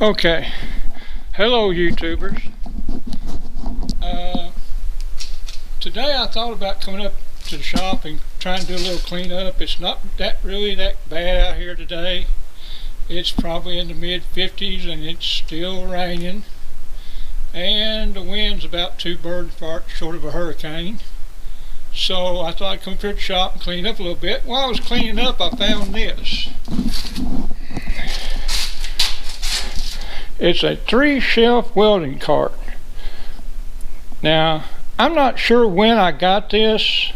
Okay, hello YouTubers. Today I thought about coming up to the shop and trying to do a little cleanup. It's not really that bad out here today. It's probably in the mid-50s and it's still raining. And the wind's about 2 bird farts short of a hurricane. So I thought I'd come to the shop and clean up a little bit. While I was cleaning up, I found this. It's a 3-shelf welding cart. Now, I'm not sure when I got this,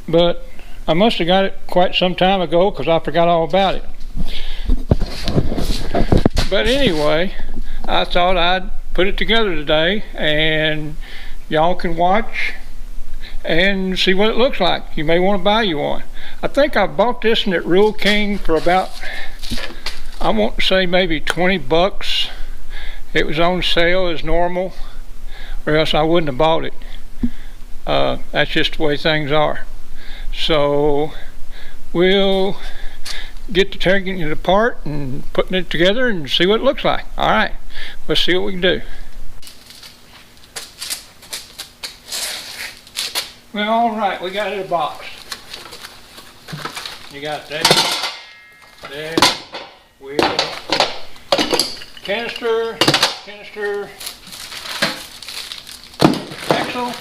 but I must have got it quite some time ago because I forgot all about it. But anyway, I thought I'd put it together today and y'all can watch and see what it looks like. You may want to buy you one. I think I bought this one at Rural King for about, I want to say maybe 20 bucks. It was on sale as normal, or else I wouldn't have bought it. That's just the way things are. So we'll get to taking it apart and putting it together and see what it looks like. All right, let's see what we can do. Well, all right, we got it in a box. You got that, wheel, canister, axle,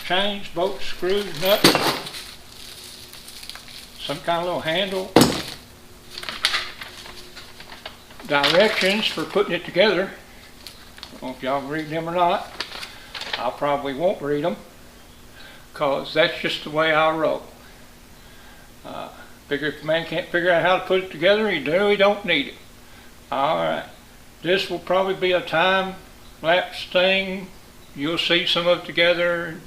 chains, bolts, screws, nuts, some kind of little handle, directions for putting it together. I don't know if y'all can read them or not. I probably won't read them because that's just the way I roll. Figure if a man can't figure out how to put it together, he don't need it. Alright, this will probably be a time-lapse thing. You'll see some of it together,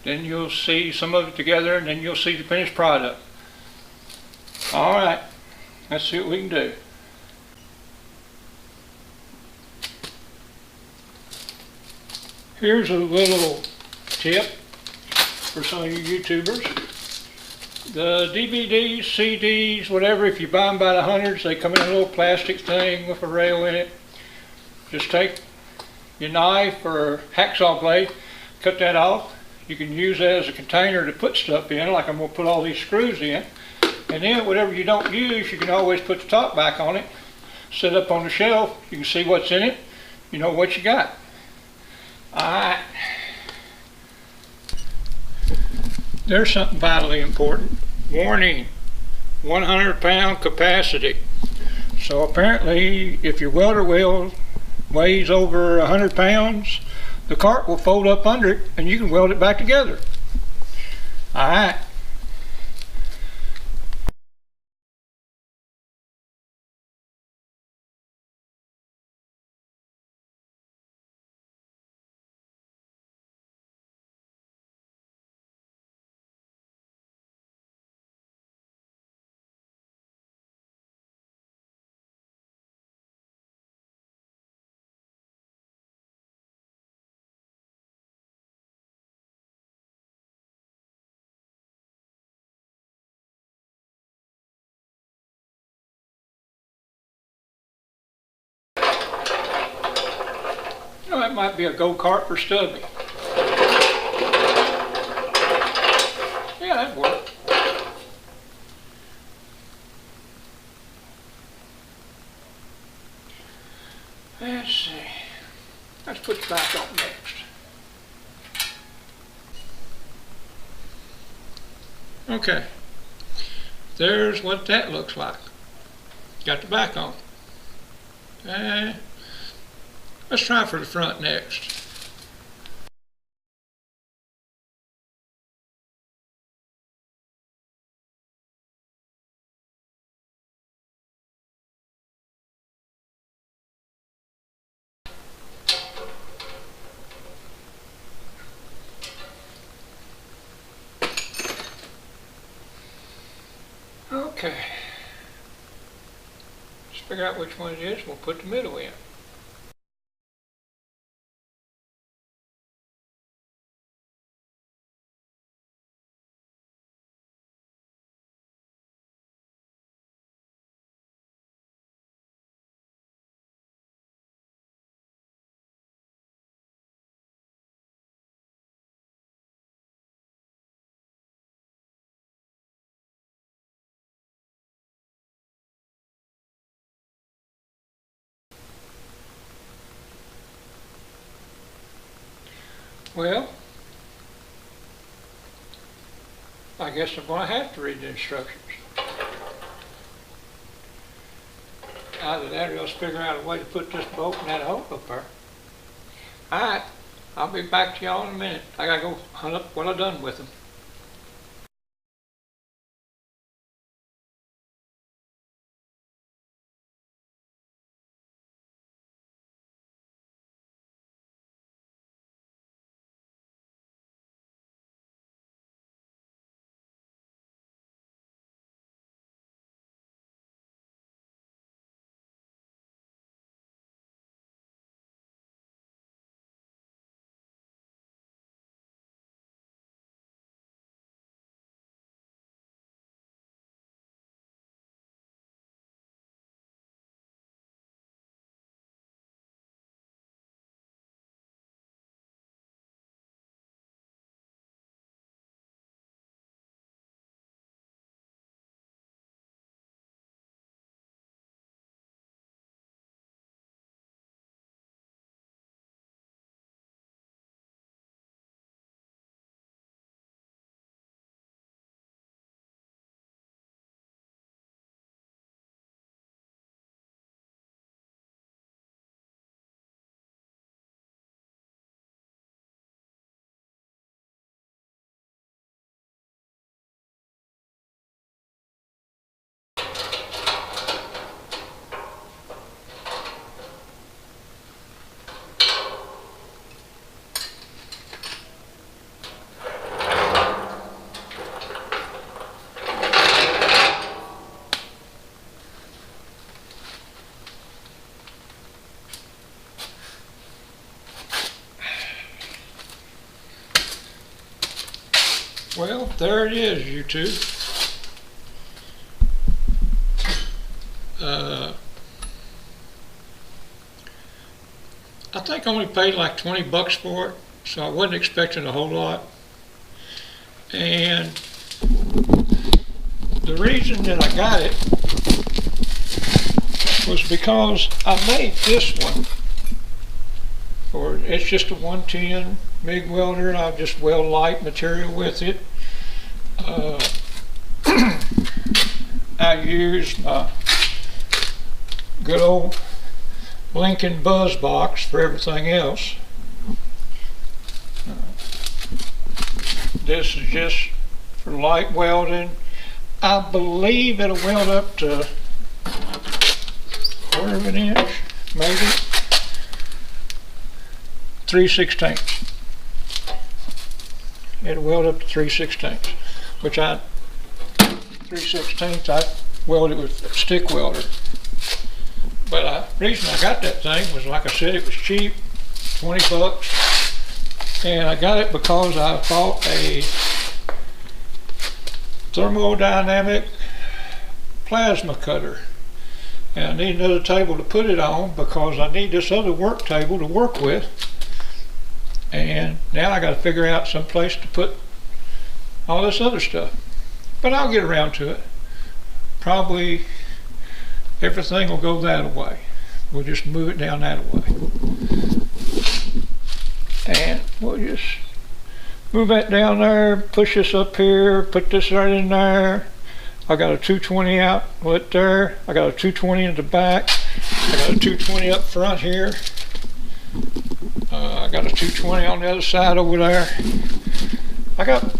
then you'll see some of it together, and then you'll see the finished product. Alright, let's see what we can do. Here's a little tip for some of you YouTubers. The DVDs, CDs, whatever, if you buy them by the hundreds, they come in a little plastic thing with a rail in it. Just take your knife or hacksaw blade, cut that off. You can use that as a container to put stuff in, like I'm going to put all these screws in. And then whatever you don't use, you can always put the top back on it, set up on the shelf. You can see what's in it. You know what you got. Alright. There's something vitally important. Warning, 100-pound capacity. So apparently, if your welder wheel weighs over 100 pounds, the cart will fold up under it and you can weld it back together. Alright. Well, that might be a go-kart for Stubby. Yeah, that'd work. Let's see. Let's put the back on next. Okay. There's what that looks like. Got the back on. Let's try for the front next. Okay. Let's figure out which one it is. We'll put the middle in. Well, I guess I'm going to have to read the instructions. Either that or else figure out a way to put this bolt in that hole up there. Alright, I'll be back to y'all in a minute. I gotta go hunt up what I've done with them. Well, there it is, YouTube. I think I only paid like 20 bucks for it, so I wasn't expecting a whole lot. And the reason that I got it was because I made this one, or it's just a 110 MIG welder, and I just weld light material with it. I used my good old Lincoln Buzz box for everything else. This is just for light welding. I believe it'll weld up to 1/4 of an inch, maybe 3/16. It'll weld up to 3/16, which 3/16 I welded with a stick welder. But the reason I got that thing was, like I said, it was cheap, 20 bucks. And I got it because I bought a thermodynamic plasma cutter. And I need another table to put it on because I need this other work table to work with. And now I got to figure out some place to put all this other stuff. But I'll get around to it. Probably everything will go that way. We'll just move it down that way. And we'll just move that down there, push this up here, put this right in there. I got a 220 outlet there. I got a 220 in the back. I got a 220 up front here. I got a 220 on the other side over there. I got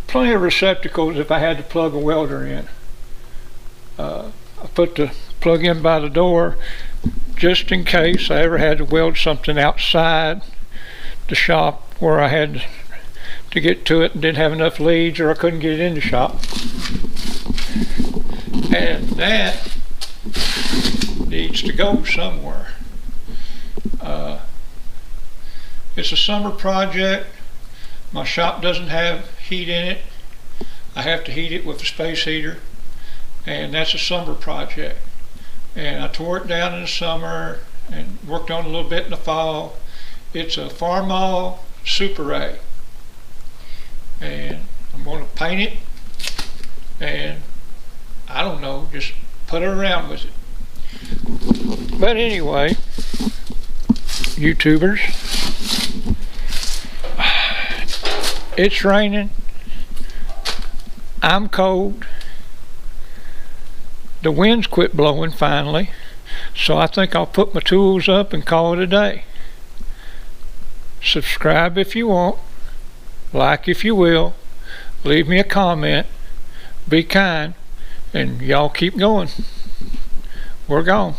plenty of receptacles if I had to plug a welder in. I put the plug in by the door just in case I ever had to weld something outside the shop where I had to get to it and didn't have enough leads, or I couldn't get it in the shop. And that needs to go somewhere. It's a summer project. My shop doesn't have heat in it. I have to heat it with a space heater, and that's a summer project. And I tore it down in the summer and worked on it a little bit in the fall. It's a Farmall Super A, and I'm going to paint it, and I don't know, just put it around with it. But anyway, YouTubers, It's raining. I'm cold. The wind's quit blowing finally, so I think I'll put my tools up and call it a day. Subscribe if you want, like if you will, leave me a comment, be kind, and y'all keep going. We're gone.